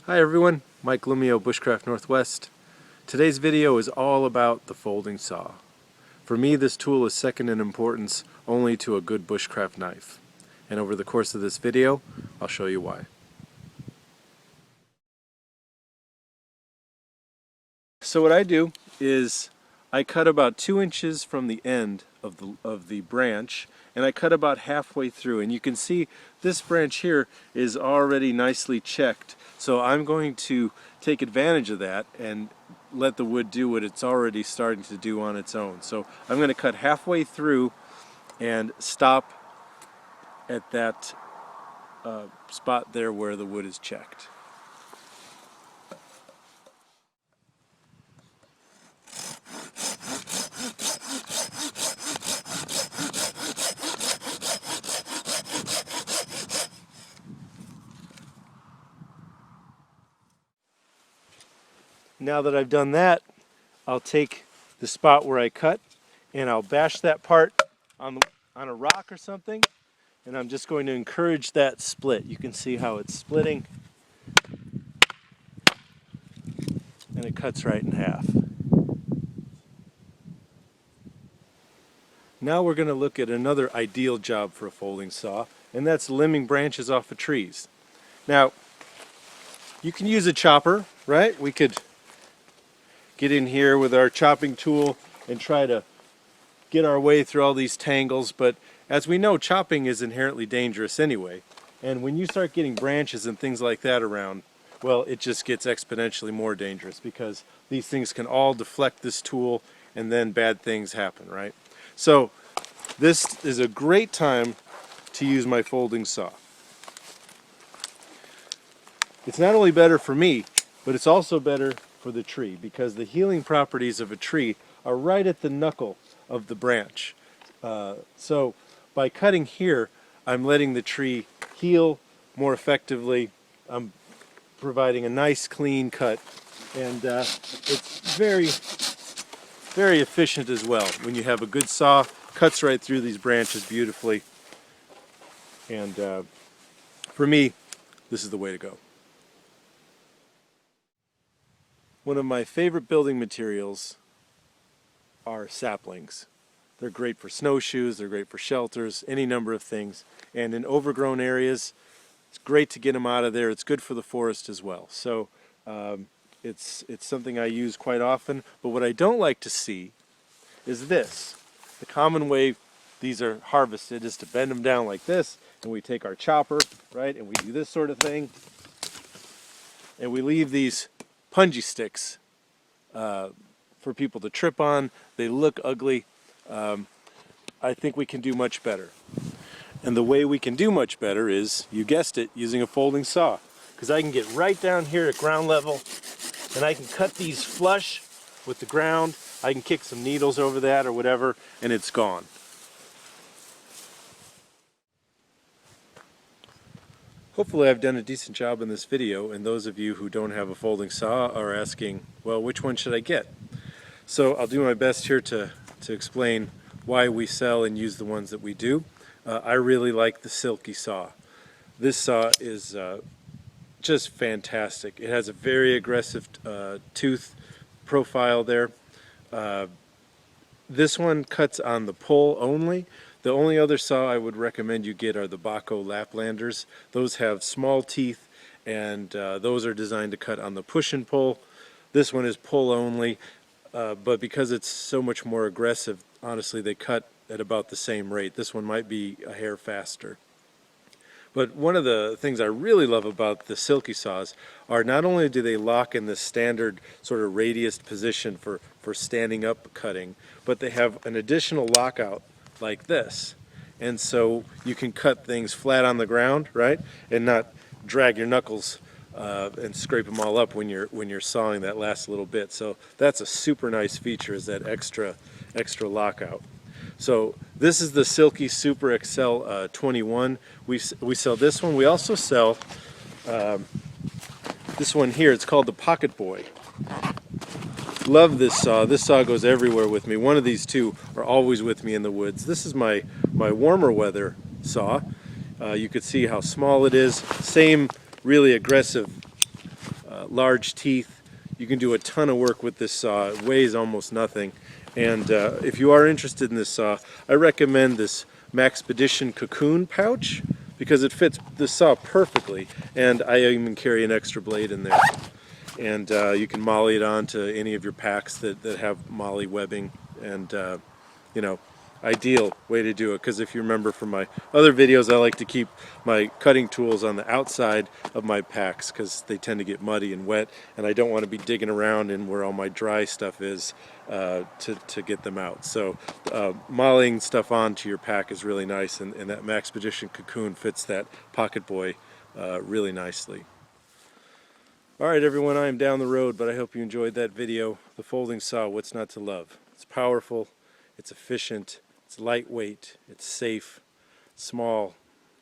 Hi everyone, Mike Lumio, Bushcraft Northwest. Today's video is all about the folding saw. For me, this tool is second in importance only to a good bushcraft knife. And over the course of this video, I'll show you why. So what I do is I cut about 2 inches from the end of the branch, and I cut about halfway through, and you can see this branch here is already nicely checked. So I'm going to take advantage of that and let the wood do what it's already starting to do on its own. So I'm going to cut halfway through and stop at that spot there where the wood is checked. Now that I've done that, I'll take the spot where I cut and I'll bash that part on a rock or something, and I'm just going to encourage that split. You can see how it's splitting, and it cuts right in half. Now we're going to look at another ideal job for a folding saw, and that's limbing branches off of trees. Now, you can use a chopper, right? We could get in here with our chopping tool and try to get our way through all these tangles, but as we know, chopping is inherently dangerous anyway, and when you start getting branches and things like that around, well, it just gets exponentially more dangerous because these things can all deflect this tool and then bad things happen, right? So this is a great time to use my folding saw. It's not only better for me, but it's also better for the tree because the healing properties of a tree are right at the knuckle of the branch. So by cutting here, I'm letting the tree heal more effectively. I'm providing a nice clean cut, and it's very efficient as well. When you have a good saw, cuts right through these branches beautifully, and for me, this is the way to go. One of my favorite building materials are saplings. They're great for snowshoes, they're great for shelters, any number of things. And in overgrown areas, it's great to get them out of there. It's good for the forest as well. So it's something I use quite often. But what I don't like to see is this. The common way these are harvested is to bend them down like this, and we take our chopper, right, and we do this sort of thing, and we leave these punji sticks for people to trip on. They look ugly. I think we can do much better. And the way we can do much better is, you guessed it, using a folding saw. Because I can get right down here at ground level and I can cut these flush with the ground. I can kick some needles over that or whatever, and it's gone. Hopefully I've done a decent job in this video, and those of you who don't have a folding saw are asking, well, which one should I get? So I'll do my best here to explain why we sell and use the ones that we do. I really like the Silky saw. This saw is just fantastic. It has a very aggressive tooth profile there. This one cuts on the pull only. The only other saw I would recommend you get are the Baco Laplanders. Those have small teeth, and those are designed to cut on the push and pull. This one is pull only, but because it's so much more aggressive, honestly, they cut at about the same rate. This one might be a hair faster. But one of the things I really love about the Silky saws are not only do they lock in the standard sort of radius position for standing up cutting, but they have an additional lockout like this. And so you can cut things flat on the ground, right? And not drag your knuckles and scrape them all up when you're sawing that last little bit. So that's a super nice feature, is that extra lockout. So this is the Silky Super Excel 21. We sell this one. We also sell this one here. It's called the Pocket Boy. Love this saw. This saw goes everywhere with me. One of these two are always with me in the woods. This is my warmer weather saw. You could see how small it is. Same really aggressive large teeth. You can do a ton of work with this saw. It weighs almost nothing. And if you are interested in this saw, I recommend this Maxpedition Cocoon pouch because it fits the saw perfectly, and I even carry an extra blade in there. And you can molly it onto any of your packs that have molly webbing, and you know, ideal way to do it, because if you remember from my other videos, I like to keep my cutting tools on the outside of my packs because they tend to get muddy and wet, and I don't want to be digging around in where all my dry stuff is to get them out. So mollying stuff onto your pack is really nice, and that Maxpedition Cocoon fits that Pocket Boy really nicely. Alright everyone, I am down the road, but I hope you enjoyed that video. The folding saw, what's not to love? It's powerful, it's efficient, it's lightweight, it's safe, small.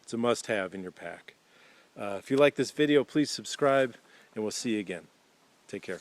It's a must-have in your pack. If you like this video, please subscribe, and we'll see you again. Take care.